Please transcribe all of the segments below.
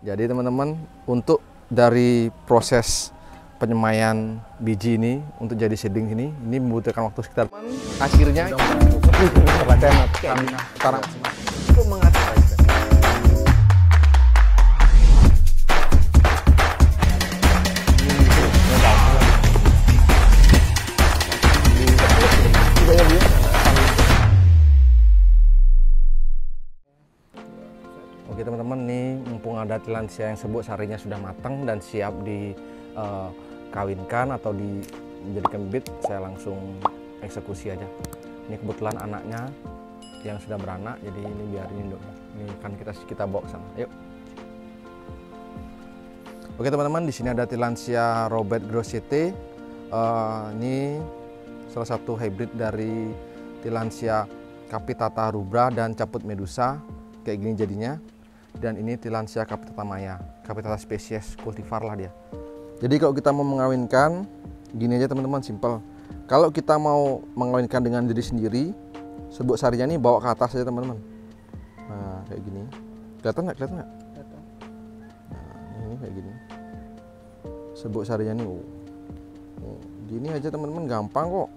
Jadi teman-teman, untuk dari proses penyemaian biji ini untuk jadi seedling ini membutuhkan waktu sekitar akhirnya sekarang untuk mengatasi. Oke teman-teman, nih mumpung ada tilansia yang sebut sarinya sudah matang dan siap dikawinkan atau dijadikan bibit, saya langsung eksekusi aja. Ini kebetulan anaknya yang sudah beranak, jadi ini biarin induknya. Ini kan kita bawa ke sana. Yuk. Oke teman-teman, di sini ada tilansia Robert Grosseteste. Ini salah satu hybrid dari tilansia Capitata rubra dan caput medusa. Kayak gini jadinya. Dan ini tilansia Capitata maya, Capitata spesies cultivar lah dia. Jadi kalau kita mau mengawinkan, gini aja teman-teman, simpel. Kalau kita mau mengawinkan dengan diri sendiri, serbuk sarinya nih bawa ke atas aja teman-teman. Nah kayak gini, kelihatan nggak? Nah ini kayak gini. Serbuk sarinya nih, gini aja teman-teman, gampang kok.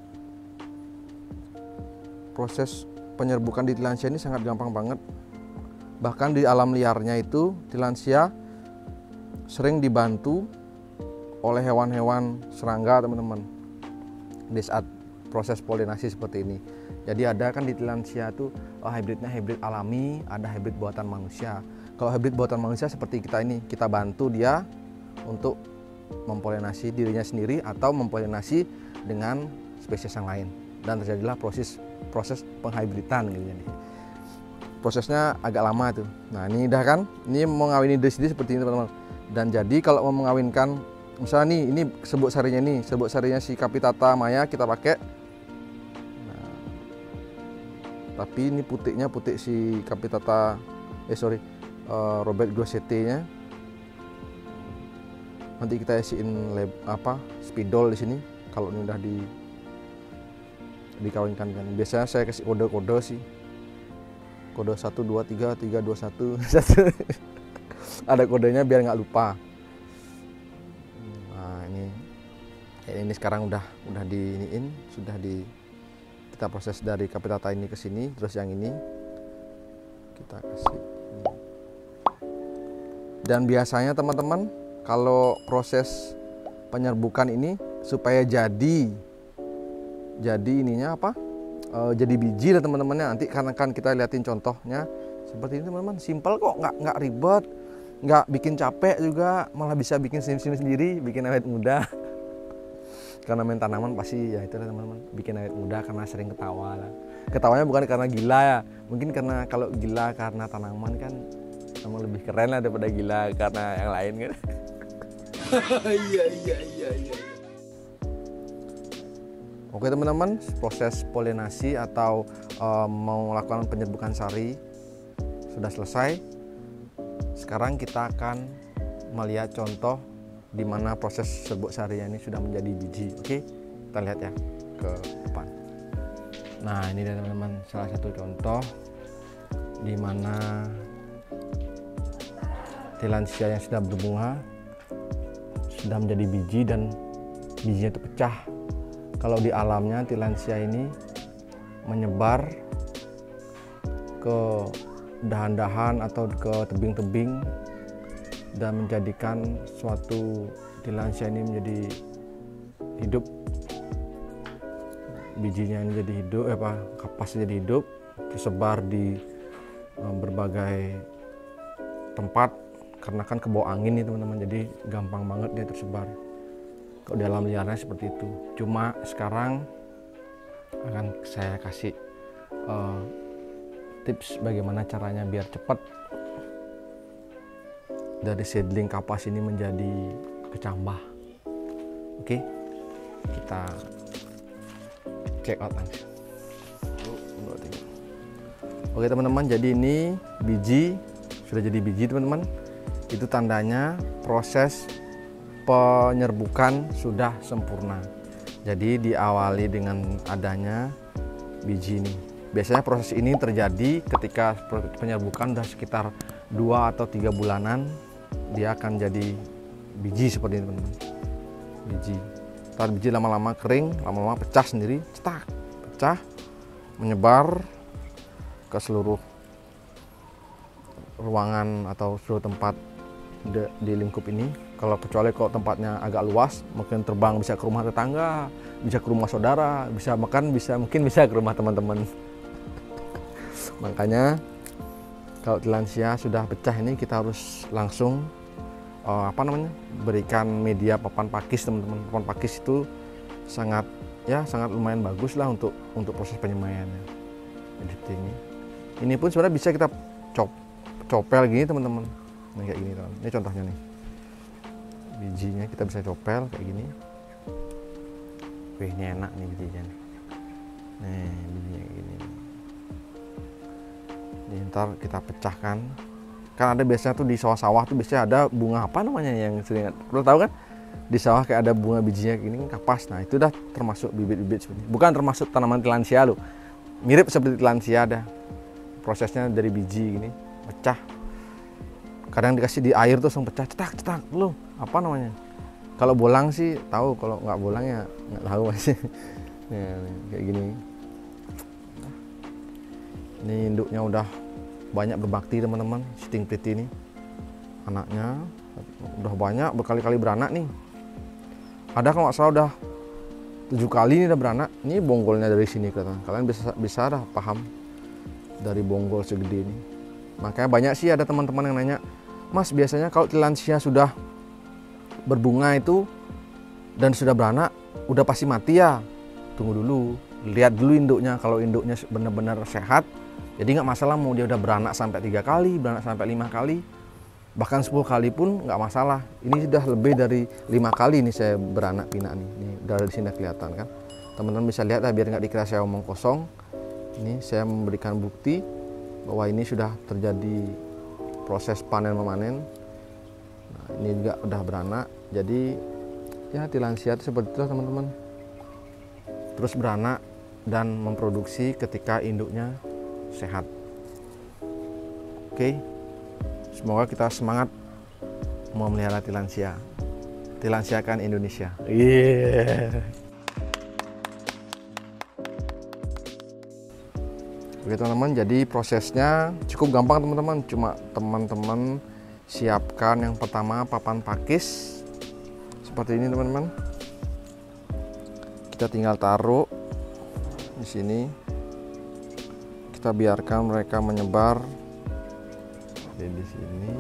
Proses penyerbukan di tilansia ini sangat gampang banget. Bahkan di alam liarnya itu tilansia sering dibantu oleh hewan-hewan serangga teman-teman di saat proses polinasi seperti ini. Jadi ada kan di tilansia itu hybridnya hybrid alami, ada hybrid buatan manusia. Kalau hybrid buatan manusia seperti kita ini, kita bantu dia untuk mempolinasi dirinya sendiri atau mempolinasi dengan spesies yang lain, dan terjadilah proses penghybridan gitu. Prosesnya agak lama tuh. Nah ini udah kan, ini mau ngawinin diri sendiri seperti ini teman-teman. Dan jadi kalau mau mengawinkan, misalnya nih, ini serbuk sarinya si Capitata maya kita pakai. Nah, tapi ini putiknya putik si Capitata, Robert Grosseteste nya. Nanti kita isiin spidol di sini. Kalau ini udah dikawinkan kan. Biasanya saya kasih kode-kode sih. Kode 1, 2, 3, 3, 2, 1. Ada kodenya biar nggak lupa. Nah ini sekarang udah kita proses dari Capitata ini ke sini, terus yang ini kita kasih. Dan biasanya teman-teman, kalau proses penyerbukan ini supaya jadi ininya jadi biji lah teman-temannya, nanti karena kan kita liatin contohnya seperti ini teman-teman, simpel kok, nggak ribet, nggak bikin capek juga, malah bisa bikin senyum-senyum sendiri, bikin awet muda. Karena main tanaman pasti ya itulah teman-teman, bikin awet muda karena sering ketawa lah. Ketawanya bukan karena gila ya, mungkin karena kalau gila karena tanaman kan emang lebih keren lah daripada gila karena yang lain kan. Iya. Oke teman-teman, proses polinasi atau mau melakukan penyerbukan sari sudah selesai. Sekarang kita akan melihat contoh di mana proses serbuk sarinya ini sudah menjadi biji. Oke, kita lihat ya ke depan. Nah ini teman-teman, salah satu contoh di mana tilansia yang sudah berbunga sudah menjadi biji dan bijinya itu pecah. Kalau di alamnya tilansia ini menyebar ke dahan-dahan atau ke tebing-tebing dan menjadikan suatu tilansia ini menjadi hidup. Bijinya ini jadi hidup, kapasnya jadi hidup, tersebar di berbagai tempat karena kan kebawa angin nih teman-teman, jadi gampang banget dia tersebar. Kalau di alam liarnya seperti itu. Cuma sekarang akan saya kasih tips bagaimana caranya biar cepat dari seedling kapas ini menjadi kecambah. Oke, kita check out langsung. Oke teman-teman, jadi ini biji sudah jadi biji teman-teman. Itu tandanya proses penyerbukan sudah sempurna. Jadi diawali dengan adanya biji ini. Biasanya proses ini terjadi ketika penyerbukan sudah sekitar 2 atau 3 bulanan dia akan jadi biji seperti ini teman-teman. Biji. Ntar biji lama-lama kering, lama-lama pecah sendiri, cetak, pecah, menyebar ke seluruh ruangan atau seluruh tempat di lingkup ini. Kalau kecuali kalau tempatnya agak luas, mungkin terbang bisa ke rumah tetangga, bisa ke rumah saudara, bisa makan, mungkin bisa ke rumah teman-teman. Makanya kalau tilansia sudah pecah ini kita harus langsung berikan media papan pakis teman-teman. Papan pakis itu sangat lumayan bagus lah untuk proses penyemaiannya. Ini pun sebenarnya bisa kita copel gini teman-teman. Nah, kayak gini teman. Ini contohnya nih. Bijinya kita bisa copel kayak gini. Wih, ini enak nih bijinya. Nih, bijinya kayak gini. Ini ntar kita pecahkan. Kan ada biasanya tuh di sawah-sawah tuh biasanya ada bunga apa namanya yang sering, lo tahu kan? Di sawah kayak ada bunga bijinya gini, kapas. Nah, itu udah termasuk bibit-bibit seperti ini. Bukan termasuk tanaman tilansia lo. Mirip seperti tilansia ada. Prosesnya dari biji gini, pecah. Kadang dikasih di air tuh langsung pecah, cetak lo. Apa namanya? Kalau bolang sih tahu, kalau nggak bolang ya nggak tahu masih. Nah, kayak gini. Ini induknya udah banyak berbakti teman-teman, Sting Pretty ini. Anaknya udah banyak, berkali-kali beranak nih. Ada kalau nggak salah udah 7 kali nih udah beranak. Ini bonggolnya dari sini kelihatan. Kalian bisa dah paham dari bonggol segede ini. Makanya banyak sih ada teman-teman yang nanya, Mas, biasanya kalau tilansia sudah berbunga itu dan sudah beranak, udah pasti mati ya? Tunggu dulu, lihat dulu induknya. Kalau induknya benar-benar sehat, jadi nggak masalah mau dia udah beranak sampai 3 kali, beranak sampai 5 kali, bahkan 10 kali pun nggak masalah. Ini sudah lebih dari 5 kali nih saya beranak pinak nih. Ini dari sini kelihatan kan. Teman-teman bisa lihat lah, biar nggak dikira saya omong kosong. Ini saya memberikan bukti bahwa ini sudah terjadi proses panen memanen. Nah, ini juga udah beranak. Jadi ya tilansia itu seperti itu teman-teman. Terus beranak dan memproduksi ketika induknya sehat. Oke, semoga kita semangat memelihara tilansia. Tilansiakan Indonesia. Oke teman-teman, jadi prosesnya cukup gampang teman-teman. Cuma teman-teman siapkan yang pertama papan pakis seperti ini teman-teman. Kita tinggal taruh di sini. Kita biarkan mereka menyebar di sini.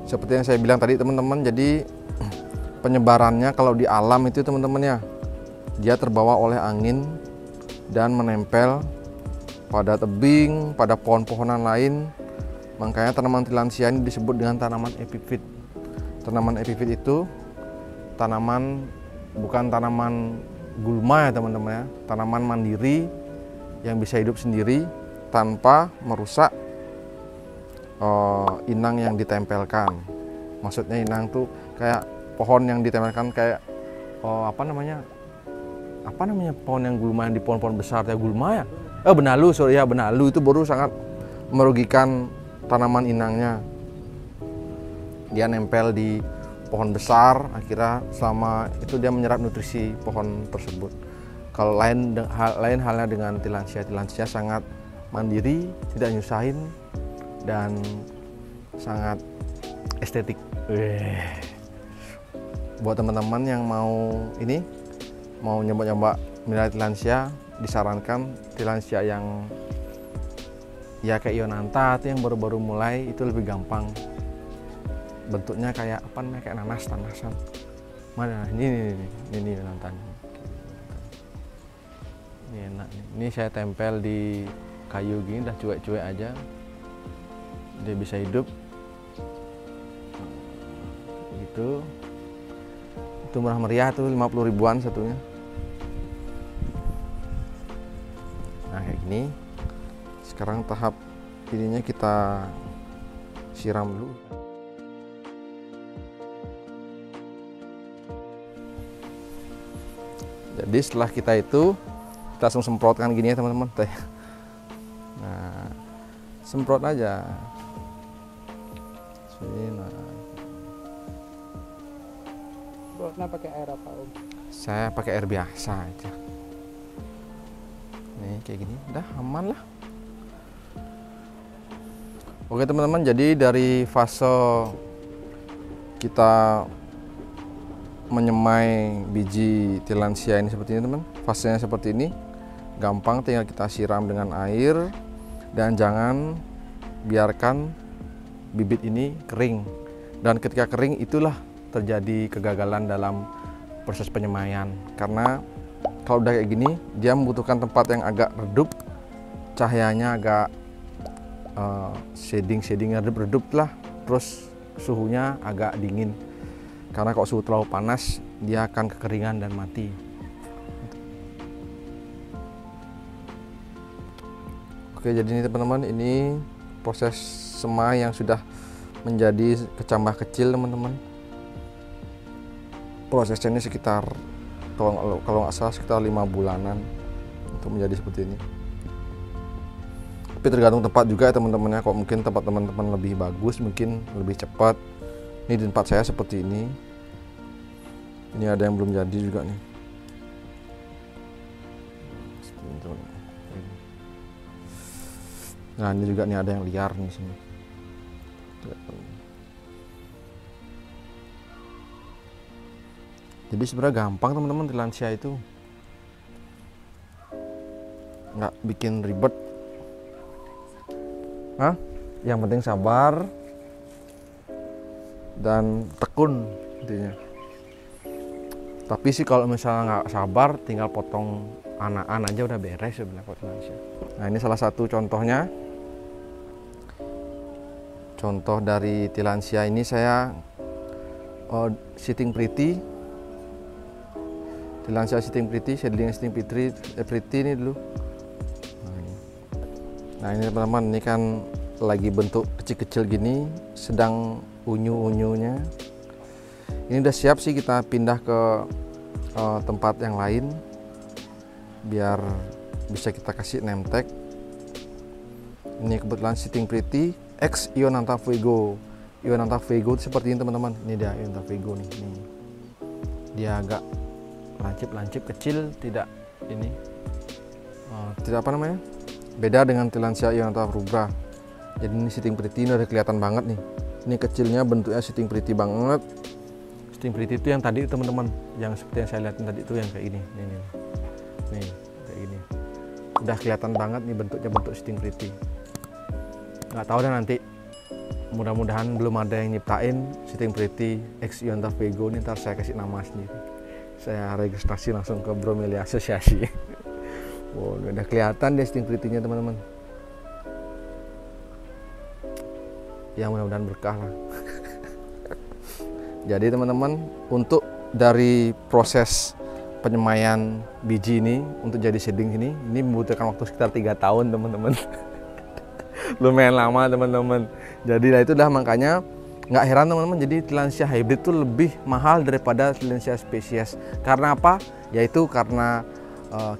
Seperti yang saya bilang tadi teman-teman, jadi penyebarannya kalau di alam itu teman-teman ya, dia terbawa oleh angin dan menempel pada tebing, pada pohon-pohonan lain. Makanya tanaman tilansia ini disebut dengan tanaman epifit. Tanaman epifit itu tanaman, bukan tanaman gulma ya teman-teman ya, tanaman mandiri yang bisa hidup sendiri tanpa merusak inang yang ditempelkan. Maksudnya inang tuh kayak pohon yang ditempelkan, kayak apa namanya pohon yang gulma yang di pohon-pohon besar ya, gulma ya, benalu, sorry ya, benalu itu baru sangat merugikan tanaman inangnya. Dia nempel di pohon besar, akhirnya selama itu dia menyerap nutrisi pohon tersebut. Kalau lain halnya dengan tilansia, tilansia sangat mandiri, tidak nyusahin, dan sangat estetik. Buat teman-teman yang mau nyoba-nyoba melihara tilansia, disarankan tilansia yang ya kayak Ionantha itu yang baru-baru mulai, itu lebih gampang. Bentuknya kayak apa namanya, kayak nanas-nanasan. Mana? Ini Ionantha. Ini enak nih. Ini saya tempel di kayu gini, udah cuek-cuek aja. Dia bisa hidup. Gitu. Itu murah meriah tuh, 50 ribuan satunya. Nah, kayak gini. Sekarang tahap ininya kita siram dulu. Jadi setelah kita itu Kita langsung semprotkan gini ya teman-teman. Nah, semprot aja. Nah. Semprotnya pakai air apa, Om? Saya pakai air biasa aja. Nih kayak gini, udah aman lah. Oke teman-teman, jadi dari fase kita menyemai biji tillandsia ini seperti ini teman, fasenya seperti ini, gampang, tinggal kita siram dengan air dan jangan biarkan bibit ini kering. Dan ketika kering itulah terjadi kegagalan dalam proses penyemaian, karena kalau udah kayak gini dia membutuhkan tempat yang agak redup, cahayanya agak shading redup lah, terus suhunya agak dingin, karena kalau suhu terlalu panas dia akan kekeringan dan mati. Oke, jadi ini teman-teman, ini proses semai yang sudah menjadi kecambah kecil teman-teman. Prosesnya ini sekitar, kalau nggak salah sekitar 5 bulanan untuk menjadi seperti ini. Tapi tergantung tempat juga ya teman-temannya. Kok mungkin tempat teman-teman lebih bagus, mungkin lebih cepat. Ini di tempat saya seperti ini. Ini ada yang belum jadi juga nih. Nah ini juga nih ada yang liar nih sini. Jadi sebenarnya gampang teman-teman, tillandsia itu nggak bikin ribet. Yang penting sabar dan tekun intinya. Tapi sih kalau misalnya nggak sabar, tinggal potong anakan aja udah beres sebenarnya kalau tillandsia. Nah ini salah satu contohnya. Contoh dari tillandsia ini saya sitting pretty. Tillandsia sitting pretty, shading sitting pretty ini dulu. Nah ini teman-teman, ini kan lagi bentuk kecil-kecil gini, sedang unyu-unyunya. Ini udah siap sih kita pindah ke tempat yang lain biar bisa kita kasih name tag. Ini kebetulan sitting pretty X Ionantha Fuego. Ionantha Fuego itu seperti ini teman-teman. Ini dia Ionantha Fuego nih. Dia agak lancip kecil, tidak ini tidak apa namanya, beda dengan tillandsia Ionantha rubra. Jadi ini sitting pretty, ini udah kelihatan banget nih. Ini kecilnya bentuknya sitting pretty banget. Sitting pretty itu yang tadi teman-teman, yang seperti yang saya lihatin tadi itu yang kayak ini. Nih kayak ini. Udah kelihatan banget nih bentuknya, bentuk sitting pretty. Nggak tahu deh nanti, mudah-mudahan belum ada yang nyiptain sitting pretty X Ionantha Fuego ini, ntar saya kasih nama sendiri. Saya registrasi langsung ke Bromelia Asosiasi. Wow, udah kelihatan deh sitting pretty-nya teman-teman. Ya mudah-mudahan berkah lah. Jadi teman-teman, untuk dari proses penyemaian biji ini untuk jadi shading ini membutuhkan waktu sekitar 3 tahun teman-teman. Lumayan lama teman-teman. Jadi itulah makanya nggak heran teman-teman, jadi tillandsia hybrid itu lebih mahal daripada tillandsia spesies. Karena apa? Yaitu karena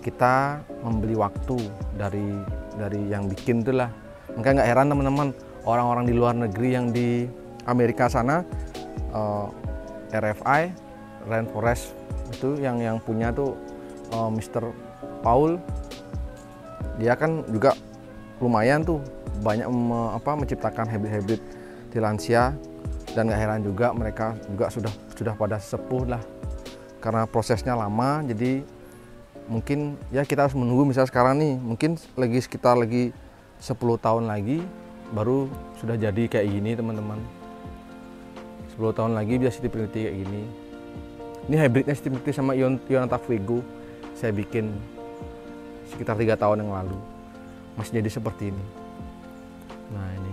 kita membeli waktu dari yang bikin itulah. Makanya nggak heran teman-teman, orang-orang di luar negeri yang di Amerika sana, RFI Rainforest itu yang punya tuh Mr. Paul, dia kan juga lumayan tuh banyak menciptakan hybrid tillandsia. Dan gak heran juga mereka juga sudah pada sepuh lah, karena prosesnya lama. Jadi mungkin ya kita harus menunggu, misalnya sekarang nih mungkin sekitar 10 tahun lagi baru sudah jadi kayak gini teman-teman. 10 tahun lagi bisa sitting pretty kayak gini. Ini hybridnya sitting pretty sama Ionantha Fuego saya bikin sekitar 3 tahun yang lalu, masih jadi seperti ini. Nah ini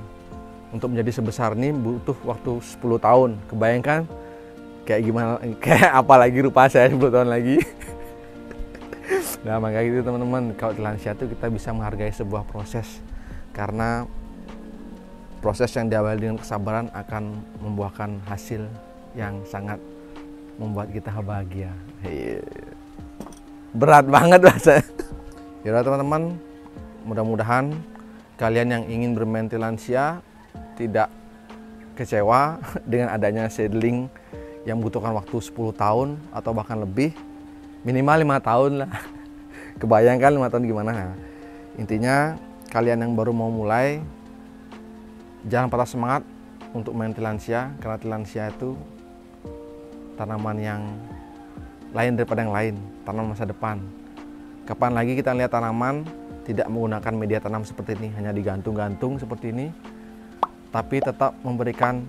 untuk menjadi sebesar ini butuh waktu 10 tahun. Kebayangkan kayak gimana, kayak apa lagi rupa saya 10 tahun lagi. Nah makanya gitu teman-teman, kalau tillandsia itu kita bisa menghargai sebuah proses, karena proses yang diawali dengan kesabaran akan membuahkan hasil yang sangat membuat kita bahagia. Berat banget bahasa. Ya teman-teman, mudah-mudahan kalian yang ingin bermain tilansia tidak kecewa dengan adanya seedling yang membutuhkan waktu 10 tahun atau bahkan lebih, minimal 5 tahun lah. Kebayangkan 5 tahun gimana. Intinya kalian yang baru mau mulai, jangan patah semangat untuk main tilansia, karena tilansia itu tanaman yang lain daripada yang lain, tanaman masa depan. Kapan lagi kita lihat tanaman tidak menggunakan media tanam seperti ini, hanya digantung-gantung seperti ini, tapi tetap memberikan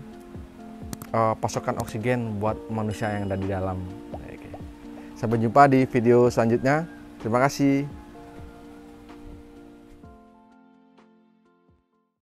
pasokan oksigen buat manusia yang ada di dalam. Oke. Sampai jumpa di video selanjutnya. Terima kasih.